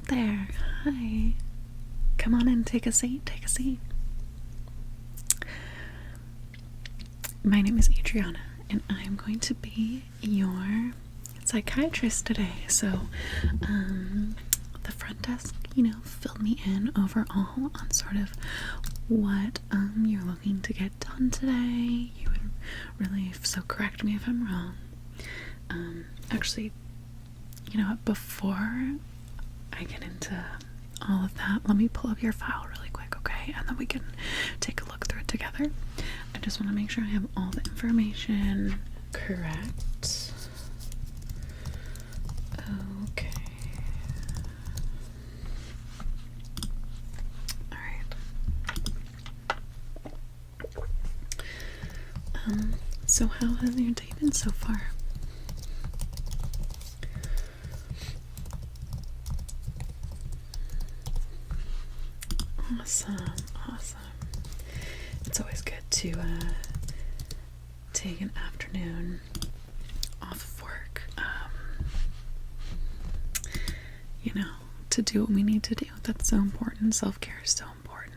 there. Hi. Come on in, take a seat, My name is Adriana, and I'm going to be your psychiatrist today. So, the front desk, filled me in overall on sort of what you're looking to get done today. You would really, so correct me if I'm wrong. Actually, before I get into all of that, let me pull up your file really quick, okay? And then we can take a look through it together. I just want to make sure I have all the information correct. Okay. Alright. So how has your day been so far? Awesome. It's always good to take an afternoon off of work, to do what we need to do. That's so important. Self-care is so important.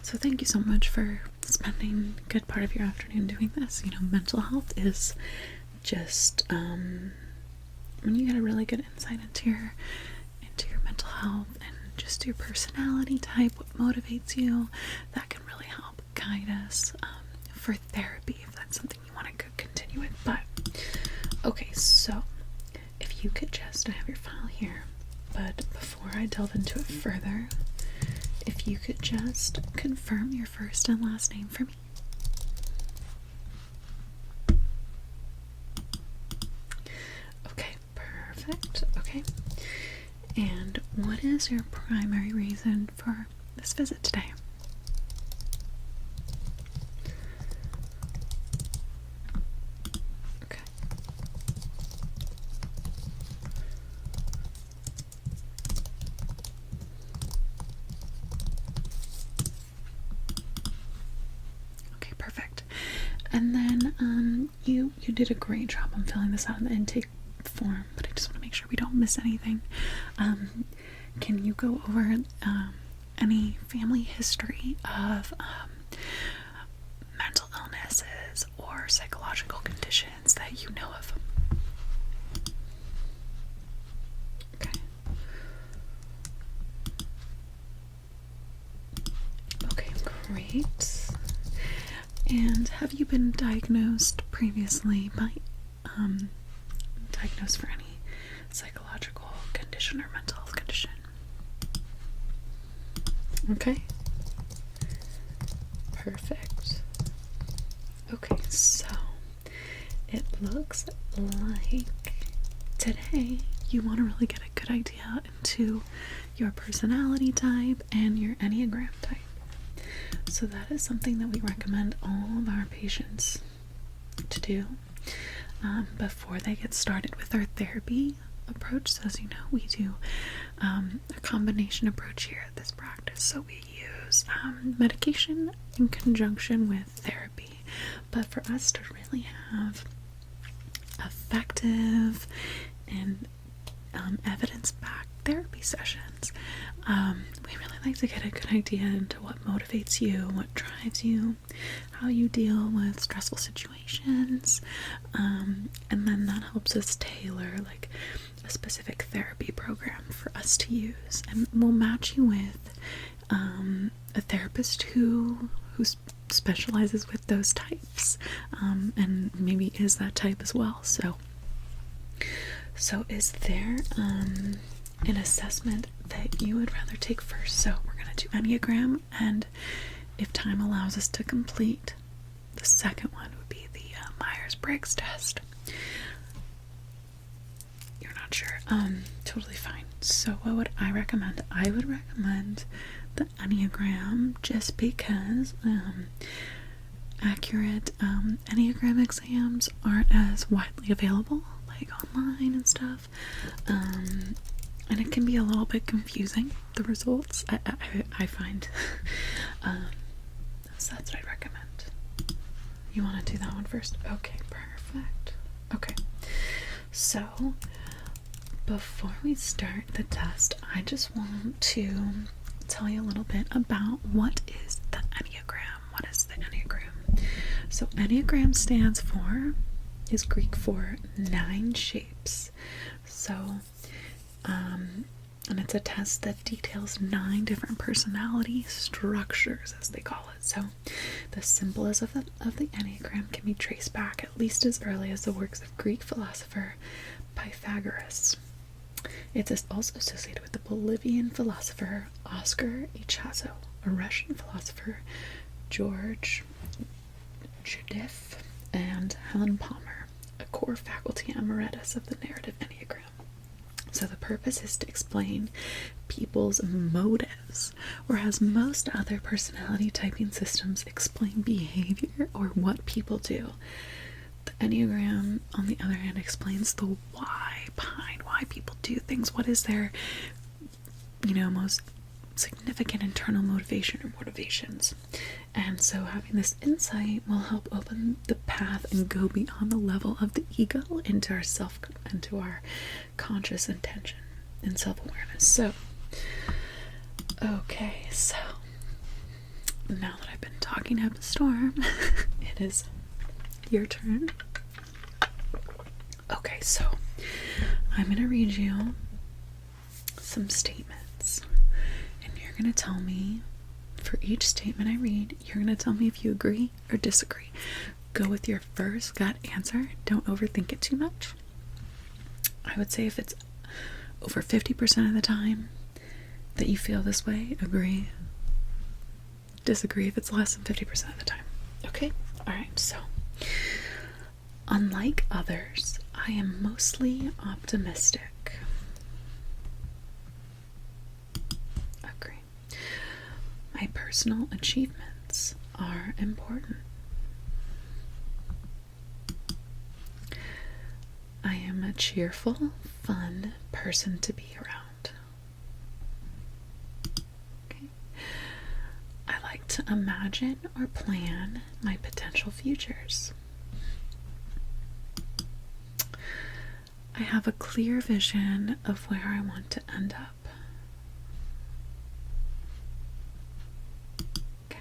So thank you so much for spending a good part of your afternoon doing this. Mental health is just when you get a really good insight into your mental health and just your personality type, what motivates you, that can really help guide us for therapy if that's something you want to continue with. But okay, so if you could just, I have your file here, but before I delve into it further, if you could just confirm your first and last name for me. Okay, perfect. Okay. And what is your primary reason for this visit today? Okay. Okay, perfect. And then you did a great job on filling this out in the intake form, but I just want to make sure we don't miss anything. Can you go over any family history of mental illnesses or psychological conditions that you know of? Okay. Okay, great. And have you been diagnosed previously diagnosed for any psychological condition or mental health condition? Okay. Perfect. Okay, so it looks like today you want to really get a good idea into your personality type and your Enneagram type. So that is something that we recommend all of our patients to do before they get started with our therapy approach. So as you know, we do a combination approach here at this practice. So we use medication in conjunction with therapy. But for us to really have effective and evidence-backed therapy sessions, we really like to get a good idea into what motivates you, what drives you, how you deal with stressful situations, and then that helps us tailor like a specific therapy program for us to use, and we'll match you with a therapist who specializes with those types, and maybe is that type as well. So is there an assessment that you would rather take first? So we're going to do Enneagram, and if time allows us to complete, the second one would be the Myers-Briggs test. You're not sure? Totally fine. So what would I recommend? I would recommend the Enneagram just because accurate Enneagram exams aren't as widely available, like online and stuff, and it can be a little bit confusing, the results, I find. So that's what I'd recommend. You want to do that one first? Okay, perfect. Okay, so before we start the test, I just want to tell you a little bit about what is the Enneagram. What is the Enneagram? So Enneagram is Greek for 9 shapes. So, and it's a test that details 9 different personality structures, as they call it. So the symbols of the Enneagram can be traced back at least as early as the works of Greek philosopher Pythagoras. It's also associated with the Bolivian philosopher Oscar Ichazo, a Russian philosopher George Judith, and Helen Palmer, a core faculty emeritus of the narrative Enneagram. So the purpose is to explain people's motives, whereas most other personality typing systems explain behavior or what people do. The Enneagram, on the other hand, explains the why behind why people do things. What is their, most significant internal motivation or motivations? And so having this insight will help open the path and go beyond the level of the ego into our conscious intention and self-awareness. So, okay, so now that I've been talking up a storm, it is your turn. Okay, so I'm going to read you some statements, and you're going to tell me, for each statement I read, you're going to tell me if you agree or disagree. Go with your first gut answer. Don't overthink it too much. I would say if it's over 50% of the time that you feel this way, agree. Disagree if it's less than 50% of the time. Okay? Alright, so unlike others, I am mostly optimistic. Agree. My personal achievements are important. I am a cheerful, fun person to be around. Okay. I like to imagine or plan my potential futures. I have a clear vision of where I want to end up. Okay.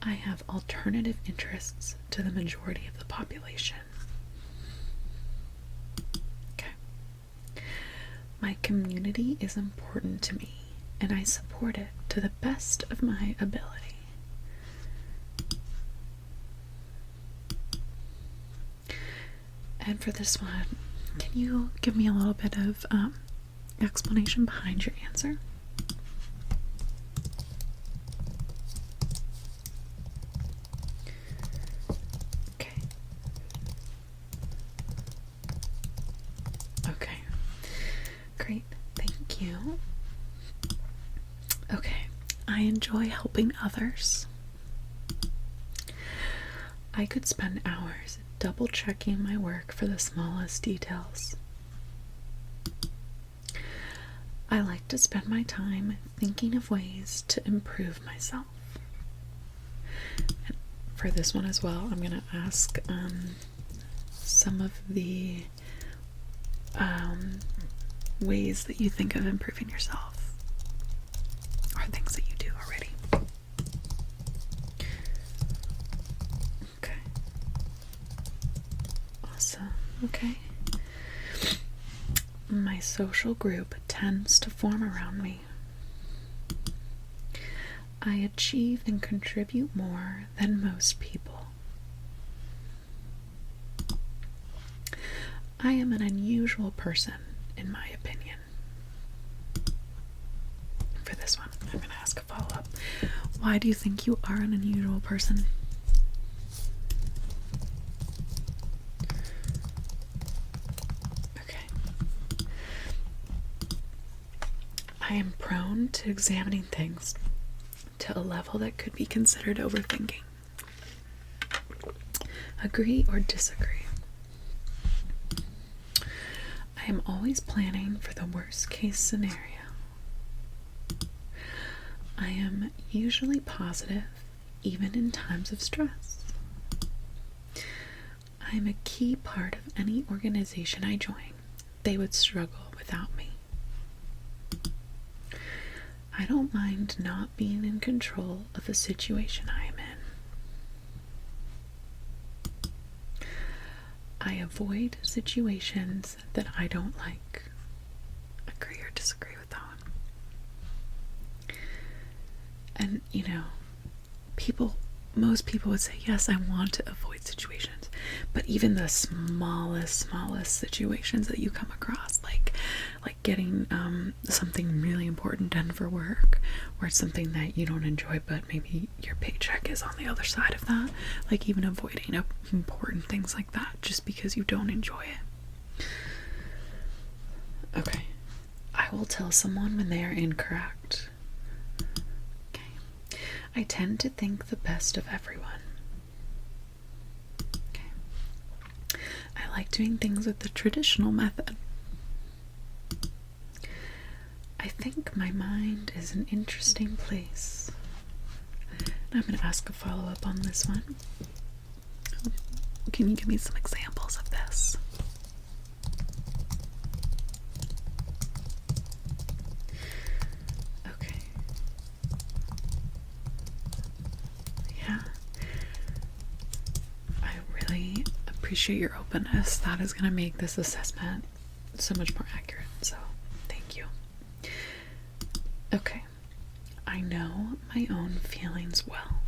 I have alternative interests to the majority of the population. Okay. My community is important to me, and I support it to the best of my ability. And for this one, can you give me a little bit of explanation behind your answer? Okay. Okay. Great. Thank you. Okay. I enjoy helping others. I could spend hours double checking my work for the smallest details. I like to spend my time thinking of ways to improve myself. And for this one as well, I'm going to ask some of the ways that you think of improving yourself, or things that you do already. Okay. My social group tends to form around me. I achieve and contribute more than most people. I am an unusual person, in my opinion. For this one, I'm going to ask a follow-up. Why do you think you are an unusual person? I am prone to examining things to a level that could be considered overthinking. Agree or disagree? I am always planning for the worst case scenario. I am usually positive, even in times of stress. I am a key part of any organization I join. they would struggle without me. I don't mind not being in control of the situation I am in. I avoid situations that I don't like. Agree or disagree with that one? And, most people would say, yes, I want to avoid situations. But even the smallest situations that you come across, like getting something really important done for work, or something that you don't enjoy, but maybe your paycheck is on the other side of that, like even avoiding important things like that just because you don't enjoy it. Okay. I will tell someone when they are incorrect. Okay. I tend to think the best of everyone. Okay. I like doing things with the traditional method. I think my mind is an interesting place. I'm going to ask a follow-up on this one. Can you give me some examples of this? Okay. Yeah. I really appreciate your openness. That is going to make this assessment so much more accurate. So, thank you. Okay. I know my own feelings well.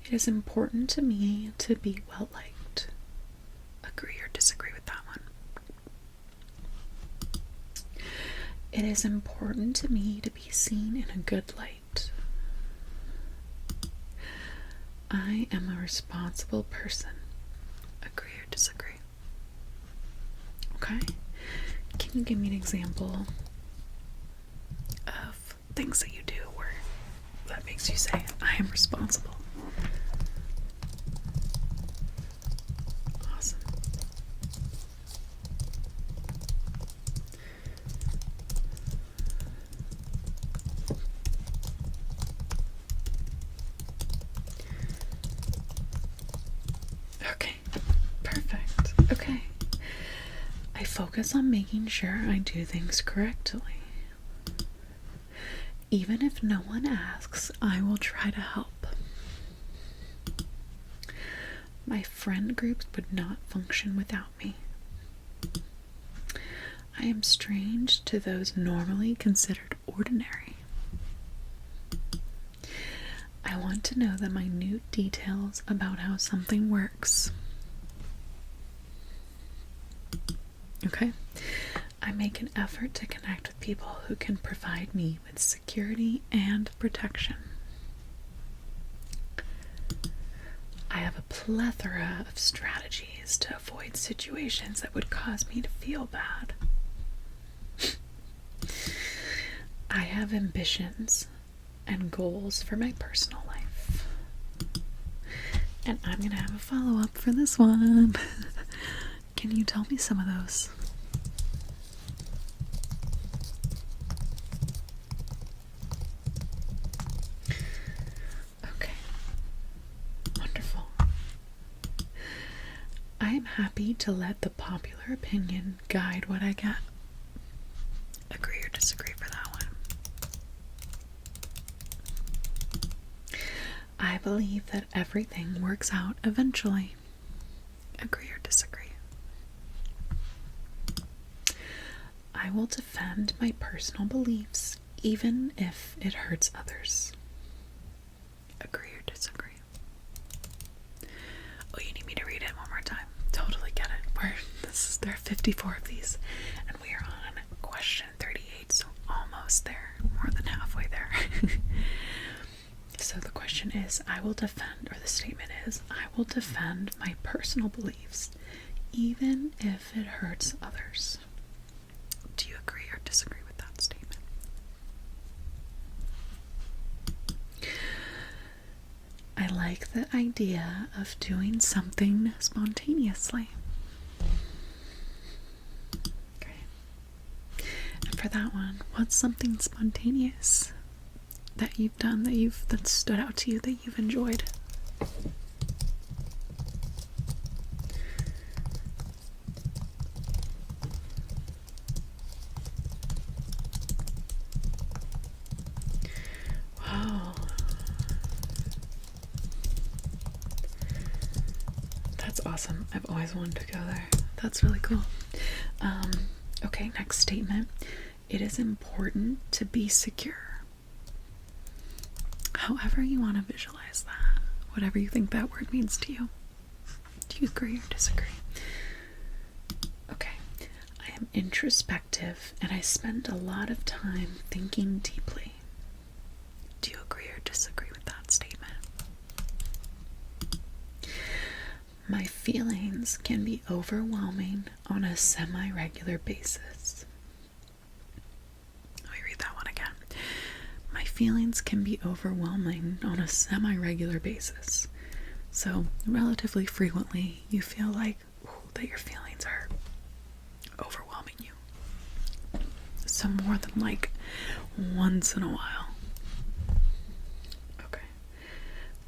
It is important to me to be well liked. Agree or disagree with that one? It is important to me to be seen in a good light. I am a responsible person. Agree or disagree? Okay. Can you give me an example of things that you do where that makes you say, I am responsible? Awesome. Okay, perfect. Okay. I focus on making sure I do things correctly. Even if no one asks, I will try to help. My friend groups would not function without me. I am strange to those normally considered ordinary. I want to know the minute details about how something works. Okay? I make an effort to connect with people who can provide me with security and protection. I have a plethora of strategies to avoid situations that would cause me to feel bad. I have ambitions and goals for my personal life. And I'm going to have a follow-up for this one. Can you tell me some of those? Okay. Wonderful. I am happy to let the popular opinion guide what I get. Agree or disagree for that one? I believe that everything works out eventually. Agree or disagree? I will defend my personal beliefs even if it hurts others. Agree or disagree? Oh, you need me to read it one more time. Totally get it. There are 54 of these, and we are on question 38, so almost there, more than halfway there. So the question is, the statement is, I will defend my personal beliefs even if it hurts others. Do you agree or disagree with that statement? I like the idea of doing something spontaneously. Okay. And for that one, what's something spontaneous that you've done that stood out to you that you've enjoyed? awesome. I've always wanted to go there. That's really cool. Okay, next statement. It is important to be secure. However you want to visualize that, whatever you think that word means to you. Do you agree or disagree? Okay. I am introspective and I spend a lot of time thinking deeply. Do you agree or disagree with that statement? My feelings can be overwhelming on a semi-regular basis. Let me read that one again. My feelings can be overwhelming on a semi-regular basis. So, relatively frequently, you feel like that your feelings are overwhelming you. So more than like once in a while. Okay.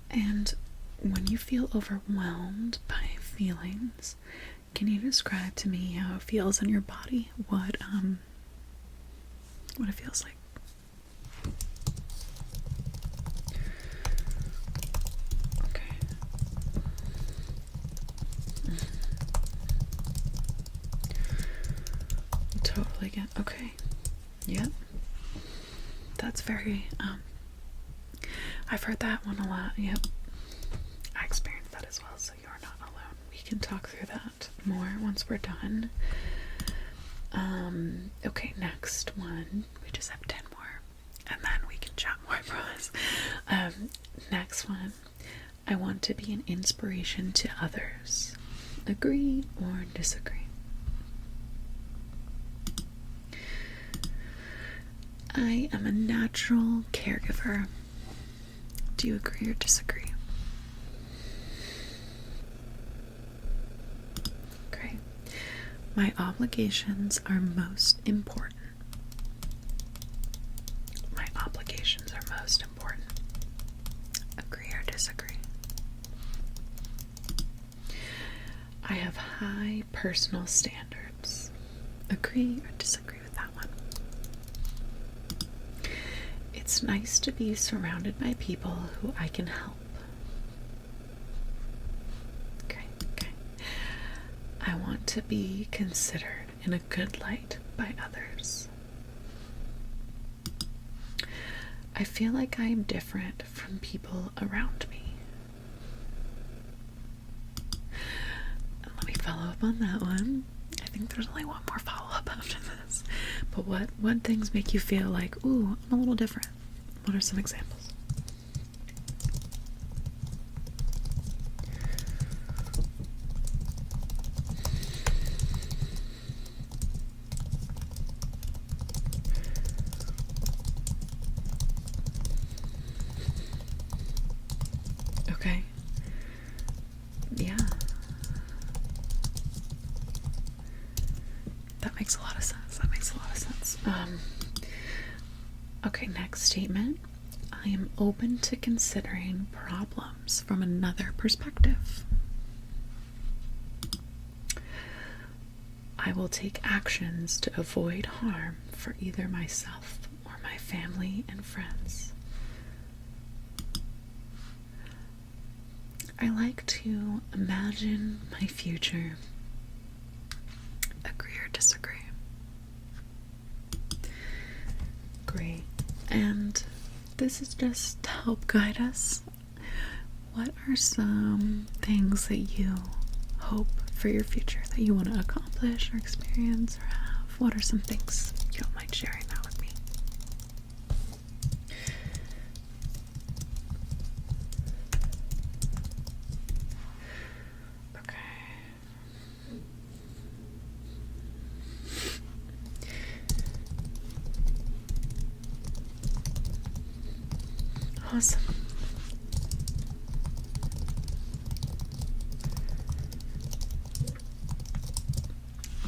And when you feel overwhelmed by feelings, can you describe to me how it feels in your body? What it feels like? Okay. Totally get. Okay. Yep. That's very I've heard that one a lot. Yep. I experienced that as well, so you're not alone. We can talk through that more once we're done. Okay, next one. We just have 10 more. And then we can chat more, I promise. Next one. I want to be an inspiration to others. Agree or disagree? I am a natural caregiver. Do you agree or disagree? Great. My obligations are most important. My obligations are most important. Agree or disagree? I have high personal standards. Agree or disagree with that one? It's nice to be surrounded by people who I can help. Okay. I want to be considered in a good light by others. I feel like I am different from people around me. And let me follow up on that one. I think there's only one more follow-up after this. But what things make you feel like, ooh, I'm a little different? What are some examples? Okay. Yeah. That makes a lot of sense. Okay, next statement. I am open to considering problems from another perspective. I will take actions to avoid harm for either myself or my family and friends. I like to imagine my future. Agree or disagree? Great. And this is just to help guide us. What are some things that you hope for your future that you want to accomplish or experience or have? What are some things you don't mind sharing that with me? Awesome.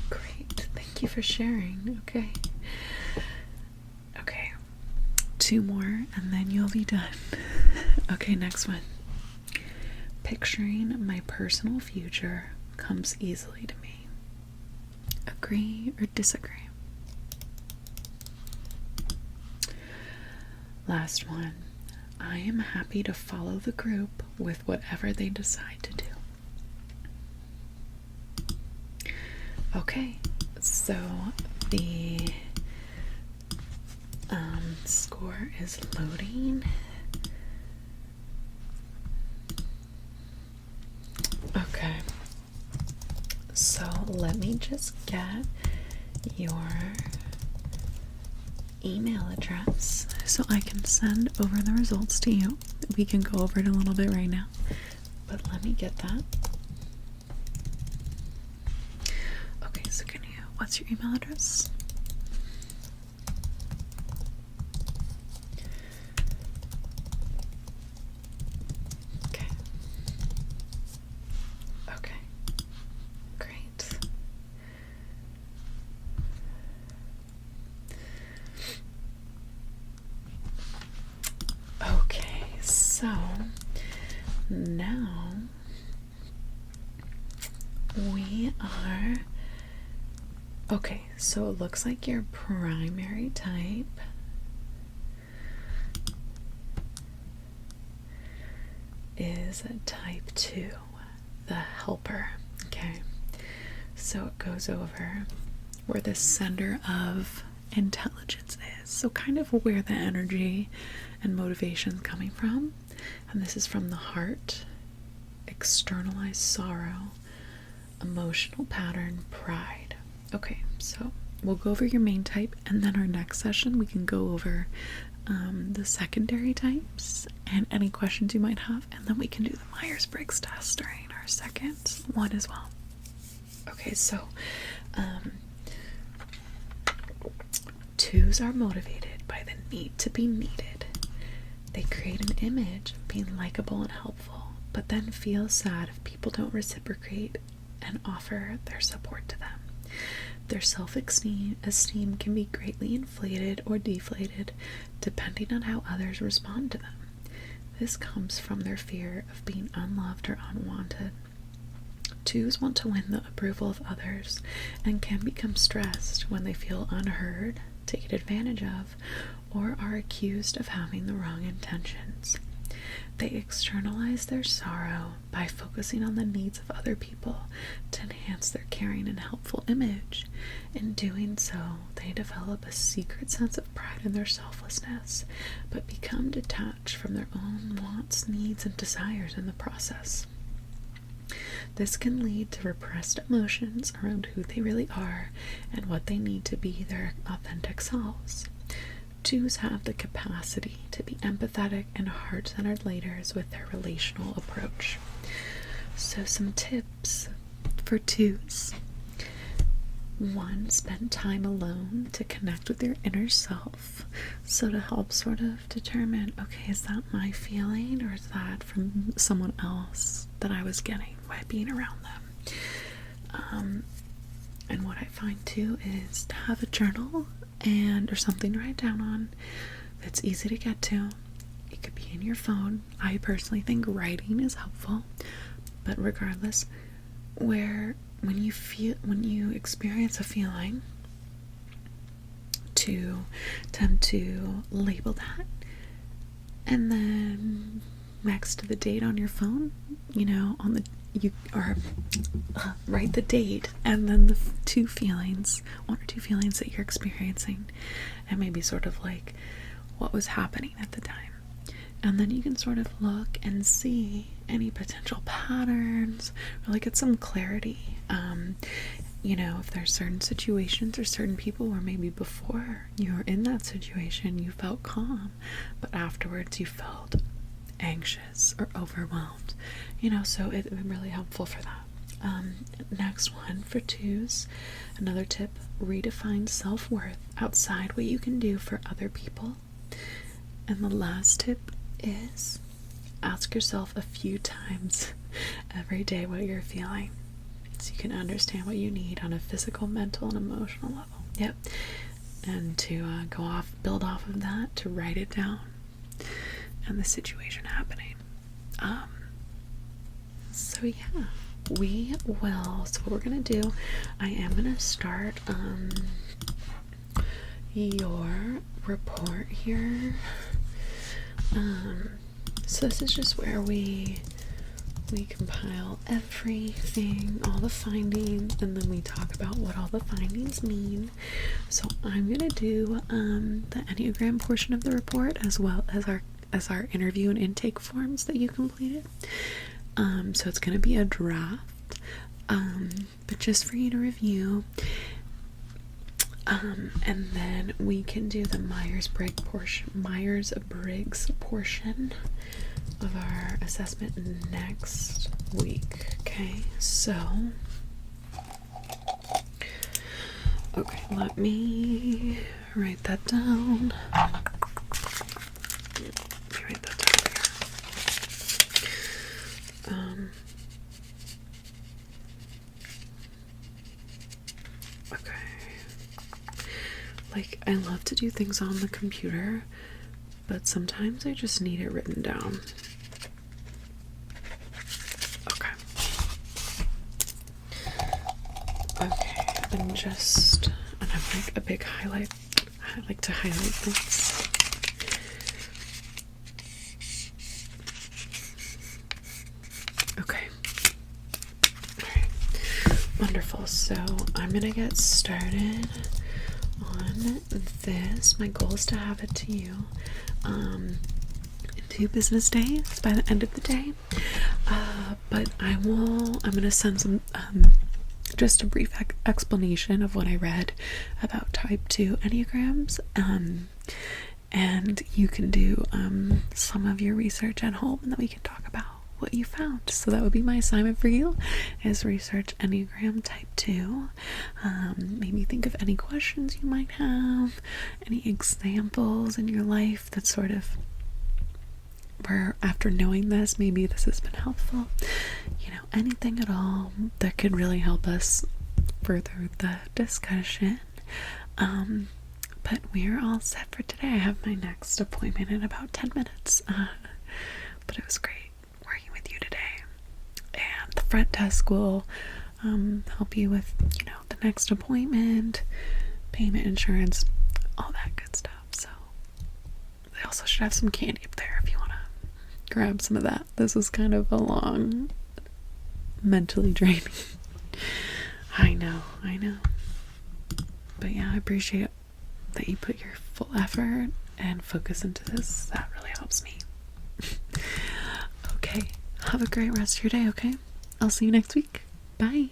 Great. Thank you for sharing. Okay. 2 more and then you'll be done. Okay, next one. Picturing my personal future comes easily to me. Agree or disagree? Last one. I am happy to follow the group with whatever they decide to do. Okay, so the score is loading. Okay, so let me just get your email address so I can send over the results to you. We can go over it a little bit right now, but let me get that. Okay, so what's your email address? Okay. Okay. Great. Okay, so now we are okay, so it looks like your primary type is a type 2, the helper. Okay, so it goes over where the center of intelligence is, so kind of where the energy and motivation is coming from. And this is from the heart, externalized sorrow, emotional pattern, pride. Okay, so we'll go over your main type, and then our next session we can go over the secondary types and any questions you might have, and then we can do the Myers-Briggs test during our second one as well. Okay, so 2s are motivated by the need to be needed. They create an image of being likable and helpful, but then feel sad if people don't reciprocate and offer their support to them. Their self-esteem can be greatly inflated or deflated depending on how others respond to them. This comes from their fear of being unloved or unwanted. 2s want to win the approval of others and can become stressed when they feel unheard, taken advantage of, or are accused of having the wrong intentions. They externalize their sorrow by focusing on the needs of other people to enhance their caring and helpful image. In doing so, they develop a secret sense of pride in their selflessness, but become detached from their own wants, needs, and desires in the process. This can lead to repressed emotions around who they really are and what they need to be their authentic selves. 2s have the capacity to be empathetic and heart-centered leaders with their relational approach. So some tips for 2s. 1, spend time alone to connect with your inner self. So to help sort of determine, okay, is that my feeling or is that from someone else that I was getting by being around them? And what I find too is to have a journal or something to write down on that's easy to get to. It could be in your phone. I personally think writing is helpful, but regardless, when you experience a feeling, to attempt to label that, and then next to the date on your phone, write the date and then the 2 feelings, 1 or 2 feelings that you're experiencing, and maybe sort of like what was happening at the time. And then you can sort of look and see any potential patterns, really get some clarity. If there's certain situations or certain people where maybe before you were in that situation you felt calm, but afterwards you felt anxious or overwhelmed, so it's really helpful for that. Next one for 2s, another tip: redefine self-worth outside what you can do for other people. And the last tip is ask yourself a few times every day what you're feeling, so you can understand what you need on a physical, mental, and emotional level. Yep. And to build off of that, to write it down and the situation happening. So what we're gonna do, I am gonna start your report here. So this is just where we we compile everything, all the findings, and then we talk about what all the findings mean. So I'm gonna do the Enneagram portion of the report, as well as our interview and intake forms that you completed. So it's gonna be a draft, but just for you to review. And then we can do the Myers-Briggs portion of our assessment next week. Okay, so let me write that down. Okay. Like, I love to do things on the computer, but sometimes I just need it written down. Okay. And I'm like a big highlight. I like to highlight things. Okay. Alright. Wonderful. So I'm gonna get started on this. My goal is to have it to you in 2 business days by the end of the day. But I'm gonna send some just a brief explanation of what I read about type 2 Enneagrams, and you can do some of your research at home, and then we can talk about what you found. So that would be my assignment for you, is research Enneagram type 2. Maybe think of any questions you might have, any examples in your life that sort of where, after knowing this, maybe this has been helpful. Anything at all that could really help us further the discussion. But we're all set for today. I have my next appointment in about 10 minutes. But it was great working with you today. And the front desk will help you with, the next appointment, payment, insurance, all that good stuff. So they also should have some candy up there if you want to grab some of that. This was kind of a long, mentally draining. I know. But yeah, I appreciate that you put your full effort and focus into this. That really helps me. Okay, have a great rest of your day, okay? I'll see you next week. Bye.